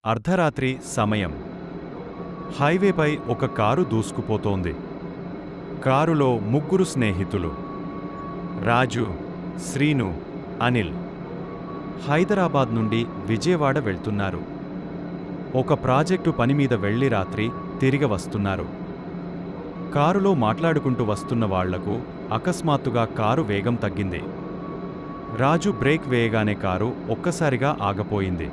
అర్ధరాత్రి సమయం. హైవేపై ఒక కారు దూసుకుపోతోంది. కారులో ముగ్గురు స్నేహితులు. రాజు, శ్రీను, అనిల్. హైదరాబాద్ నుండి విజయవాడ వెళ్తున్నారు. ఒక ప్రాజెక్టు పనిమీద వెళ్లి రాత్రి తిరిగి వస్తున్నారు. కారులో మాట్లాడుకుంటూ వస్తున్న వాళ్లకు అకస్మాత్తుగా కారు వేగం తగ్గింది. రాజు బ్రేక్ వేయగానే కారు ఒక్కసారిగా ఆగపోయింది.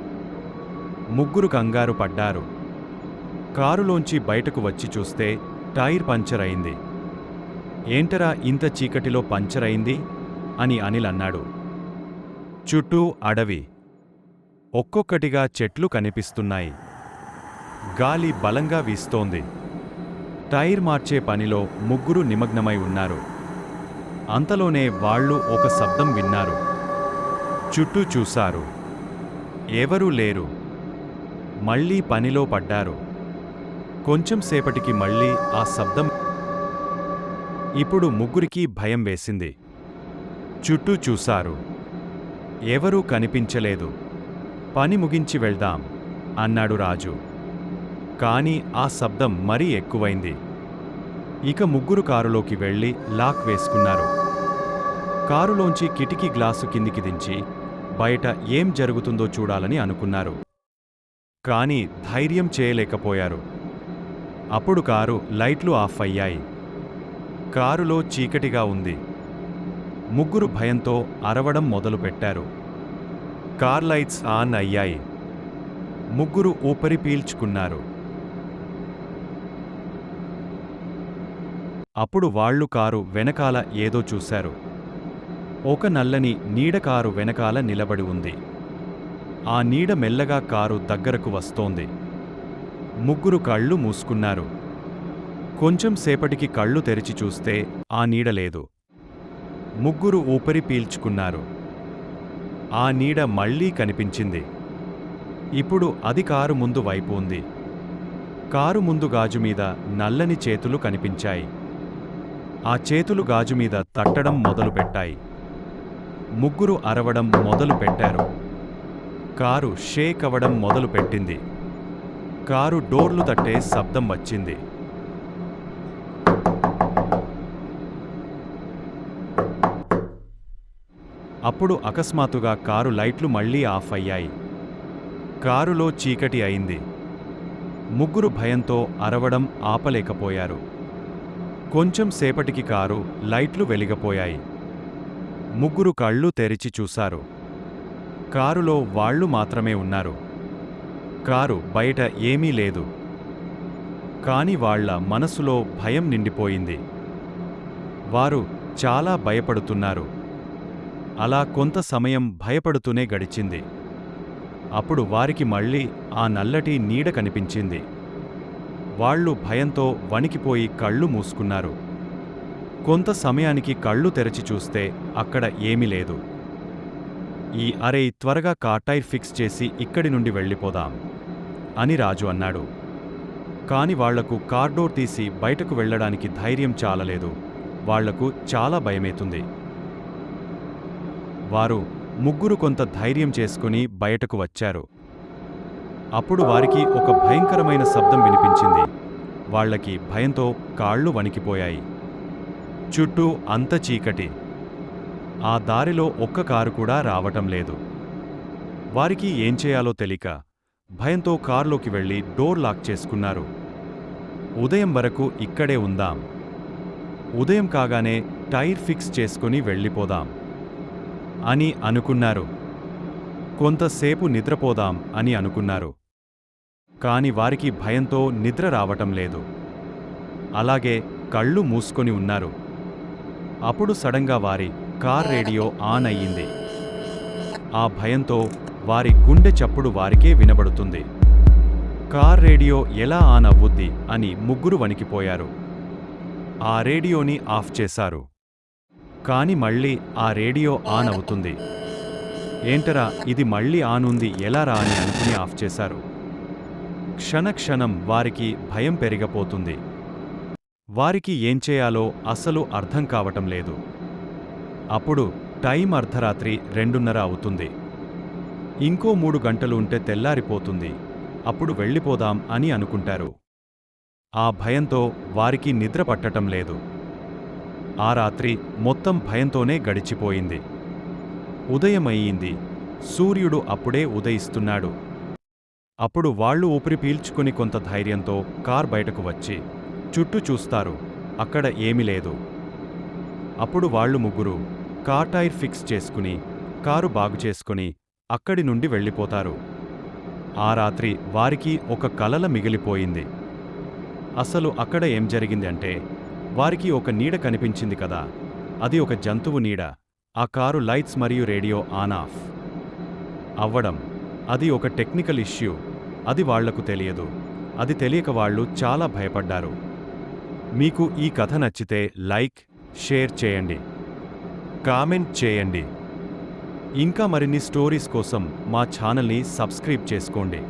ముగ్గురు కంగారు పడ్డారు. కారులోంచి బయటకు వచ్చి చూస్తే టైర్ పంచర్ అయింది. ఏంటరా ఇంత చీకటిలో పంచర్ అయింది అని అనిల్ అన్నాడు. చుట్టూ అడవి. ఒక్కొక్కటిగా చెట్లు కనిపిస్తున్నాయి. గాలి బలంగా వీస్తోంది. టైర్ మార్చే పనిలో ముగ్గురు నిమగ్నమై ఉన్నారు. అంతలోనే వాళ్ళు ఒక శబ్దం విన్నారు. చుట్టూ చూశారు. ఎవరూ లేరు. మళ్లీ పనిలో పడ్డారు. కొంచెం సేపటికి మళ్లీ ఆ శబ్దం. ఇప్పుడు ముగ్గురికి భయం వేసింది. చుట్టూ చూశారు. ఎవరూ కనిపించలేదు. పని ముగించి వెళ్దాం అన్నాడు రాజు. కాని ఆ శబ్దం మరీ ఎక్కువైంది. ఇక ముగ్గురు కారులోకి వెళ్లి లాక్ వేసుకున్నారు. కారులోంచి కిటికీ గ్లాసు కిందికి దించి బయట ఏం జరుగుతుందో చూడాలని అనుకున్నారు. కాని ధైర్యం చేయలేకపోయారు. అప్పుడు కారు లైట్లు ఆఫ్ అయ్యాయి. కారులో చీకటిగా ఉంది. ముగ్గురు భయంతో అరవడం మొదలుపెట్టారు. కార్ లైట్స్ ఆన్ అయ్యాయి. ముగ్గురు ఊపిరి పీల్చుకున్నారు. అప్పుడు వాళ్లు కారు వెనకాల ఏదో చూశారు. ఒక నల్లని నీడ కారు వెనకాల నిలబడి ఉంది. ఆ నీడ మెల్లగా కారు దగ్గరకు వస్తోంది. ముగ్గురు కళ్ళు మూసుకున్నారు. కొంచెం సేపటికి కళ్ళు తెరిచి చూస్తే ఆ నీడ లేదు. ముగ్గురు ఊపిరి పీల్చుకున్నారు. ఆ నీడ మళ్లీ కనిపించింది. ఇప్పుడు అది కారు ముందు వైపు ఉంది. కారు ముందు గాజుమీద నల్లని చేతులు కనిపించాయి. ఆ చేతులు గాజుమీద తట్టడం మొదలుపెట్టాయి. ముగ్గురు అరవడం మొదలుపెట్టారు. కారు షేక్ అవడం మొదలుపెట్టింది. కారు డోర్లు తట్టే శబ్దం వచ్చింది. అప్పుడు అకస్మాత్తుగా కారు లైట్లు మళ్లీ ఆఫ్ అయ్యాయి. కారులో చీకటి అయింది. ముగ్గురు భయంతో అరవడం ఆపలేకపోయారు. కొంచెం సేపటికి కారు లైట్లు వెలిగిపోయాయి. ముగ్గురు కళ్ళు తెరిచి చూశారు. కారులో వాళ్లు మాత్రమే ఉన్నారు. కారు బయట ఏమీ లేదు. కాని వాళ్ల మనసులో భయం నిండిపోయింది. వారు చాలా భయపడుతున్నారు. అలా కొంత సమయం భయపడుతూనే గడిచింది. అప్పుడు వారికి మళ్లీ ఆ నల్లటి నీడ కనిపించింది. వాళ్లు భయంతో వణికిపోయి కళ్ళు మూసుకున్నారు. కొంత సమయానికి కళ్ళు తెరచి చూస్తే అక్కడ ఏమీ లేదు. అరే త్వరగా కార్ టైర్ ఫిక్స్ చేసి ఇక్కడి నుండి వెళ్ళిపోదాం అని రాజు అన్నాడు. కాని వాళ్లకు కార్ డోర్ తీసి బయటకు వెళ్లడానికి ధైర్యం చాలలేదు. వాళ్లకు చాలా భయమేతుంది. వారు ముగ్గురు కొంత ధైర్యం చేసుకుని బయటకు వచ్చారు. అప్పుడు వారికి ఒక భయంకరమైన శబ్దం వినిపించింది. వాళ్లకి భయంతో కాళ్ళు వణికిపోయాయి. చుట్టూ అంత చీకటి. ఆ దారిలో ఒక్క కారు కూడా రావటం లేదు. వారికి ఏం చేయాలో తెలియక భయంతో కారులోకి వెళ్లి డోర్ లాక్ చేసుకున్నారు. ఉదయం వరకు ఇక్కడే ఉందాం. ఉదయం కాగానే టైర్ ఫిక్స్ చేసుకుని వెళ్ళిపోదాం అని అనుకున్నారు. కొంతసేపు నిద్రపోదాం అని అనుకున్నారు. కాని వారికి భయంతో నిద్ర రావటం లేదు. అలాగే కళ్ళు మూసుకొని ఉన్నారు. అప్పుడు సడన్గా వారి కార్ రేడియో ఆన్ అయ్యింది. ఆ భయంతో వారి గుండె చప్పుడు వారికే వినబడుతుంది. కార్ రేడియో ఎలా ఆన్ అవ్వుద్ది అని ముగ్గురు వణికిపోయారు. ఆ రేడియోని ఆఫ్ చేశారు. కాని మళ్లీ ఆ రేడియో ఆన్ అవుతుంది. ఏంటరా ఇది మళ్లీ ఆన్ ఉంది ఎలా రా అని అనుకుని ఆఫ్ చేశారు. క్షణక్షణం వారికి భయం పెరిగిపోతుంది. వారికి ఏం చేయాలో అసలు అర్థం కావటం లేదు. అప్పుడు టైం అర్ధరాత్రి 2:30 అవుతుంది. ఇంకో 3 గంటలు ఉంటే తెల్లారిపోతుంది అప్పుడు వెళ్ళిపోదాం అని అనుకుంటారు. ఆ భయంతో వారికి నిద్ర పట్టటం లేదు. ఆ రాత్రి మొత్తం భయంతోనే గడిచిపోయింది. ఉదయమయ్యింది. సూర్యుడు అప్పుడే ఉదయిస్తున్నాడు. అప్పుడు వాళ్ళు ఊపిరి పీల్చుకుని కొంత ధైర్యంతో కార్ బయటకు వచ్చి చుట్టూ చూస్తారు. అక్కడ ఏమీ లేదు. అప్పుడు వాళ్ళు ముగ్గురు కార్ టైర్ ఫిక్స్ చేసుకుని కారు బాగుచేసుకుని అక్కడి నుండి వెళ్ళిపోతారు. ఆ రాత్రి వారికి ఒక కలల మిగిలిపోయింది. అసలు అక్కడ ఏం జరిగింది అంటే, వారికి ఒక నీడ కనిపించింది కదా, అది ఒక జంతువు నీడ. ఆ కారు లైట్స్ మరియు రేడియో ఆన్ ఆఫ్ అవ్వడం, అది ఒక టెక్నికల్ ఇష్యూ. అది వాళ్లకు తెలియదు. అది తెలియక వాళ్ళు చాలా భయపడ్డారు. మీకు ఈ కథ నచ్చితే లైక్, షేర్ చేయండి, కామెంట్ చేయండి. ఇంకా మరిన్ని స్టోరీస్ కోసం మా ఛానల్ని సబ్స్క్రైబ్ చేసుకోండి.